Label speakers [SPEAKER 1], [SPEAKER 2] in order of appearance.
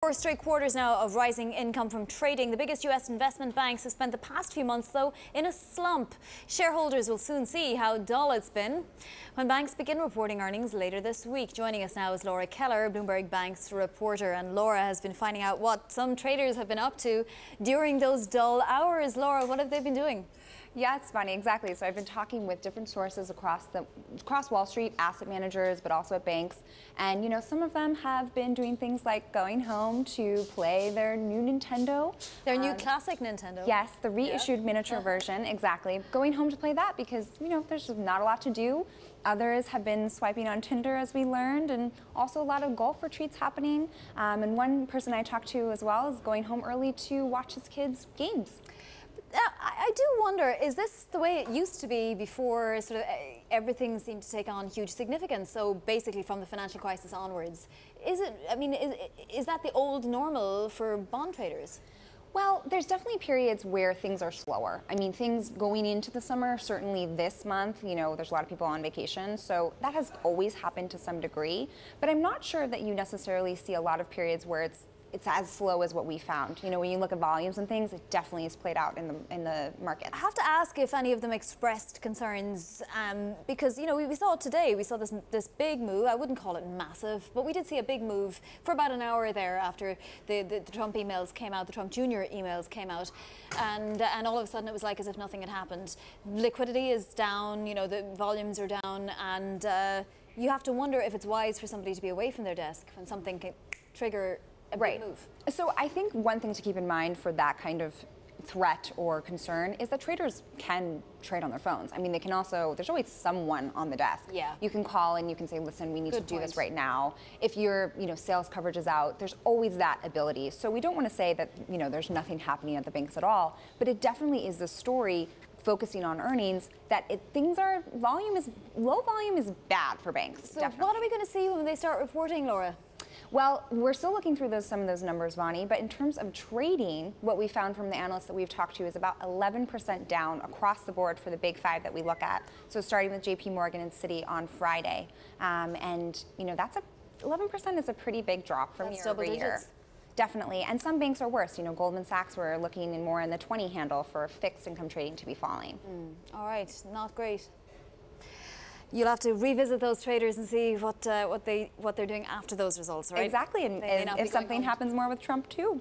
[SPEAKER 1] 4 straight quarters now of rising income from trading. The biggest US investment banks have spent the past few months, though, in a slump. Shareholders will soon see how dull it's been when banks begin reporting earnings later this week. Joining us now is Laura Keller, Bloomberg Bank's reporter. And Laura has been finding out what some traders have been up to during those dull hours. Laura, what have they been doing?
[SPEAKER 2] Yeah, it's funny, exactly. So I've been talking with different sources across Wall Street, asset managers, but also at banks. And, some of them have been doing things like going home to play their new Nintendo.
[SPEAKER 1] Their new classic Nintendo.
[SPEAKER 2] Yes, the reissued miniature version, exactly. Going home to play that because, there's just not a lot to do. Others have been swiping on Tinder, as we learned, and also a lot of golf retreats happening. And one person I talked to as well is going home early to watch his kids' games.
[SPEAKER 1] I do wonder, is this the way it used to be before sort of everything seemed to take on huge significance? So basically from the financial crisis onwards, is that the old normal for bond traders?
[SPEAKER 2] Well, there's definitely periods where things are slower. Things going into the summer, certainly this month, there's a lot of people on vacation, so that has always happened to some degree. But I'm not sure that you necessarily see a lot of periods where it's as slow as what we found. When you look at volumes and things, it definitely is played out in the markets.
[SPEAKER 1] I have to ask if any of them expressed concerns, because we saw it today. We saw this big move. I wouldn't call it massive, but we did see a big move for about an hour there after the Trump emails came out, the Trump Jr. emails came out, and all of a sudden it was like as if nothing had happened. Liquidity is down. The volumes are down, and you have to wonder if it's wise for somebody to be away from their desk when something can trigger a big move.
[SPEAKER 2] So I think one thing to keep in mind for that kind of threat or concern is that traders can trade on their phones. They can also, there's always someone on the desk.
[SPEAKER 1] Yeah.
[SPEAKER 2] You can call and you can say, listen, we need to do this right now. If your sales coverage is out, there's always that ability. So we don't want to say that there's nothing happening at the banks at all, but it definitely is the story focusing on earnings that low volume is bad for banks.
[SPEAKER 1] So
[SPEAKER 2] definitely.
[SPEAKER 1] What are we going to see when they start reporting, Laura?
[SPEAKER 2] Well, we're still looking through some of those numbers, Vani, but in terms of trading, what we found from the analysts that we've talked to is about 11% down across the board for the big five that we look at. So starting with JP Morgan and Citi on Friday. And, that's 11% is a pretty big drop from year over year. Definitely. And some banks are worse. Goldman Sachs were looking more in the 20 handle for fixed income trading to be falling.
[SPEAKER 1] All right. Not great. You'll have to revisit those traders and see what they're doing after those results, right?
[SPEAKER 2] Exactly, and if something happens more with Trump too.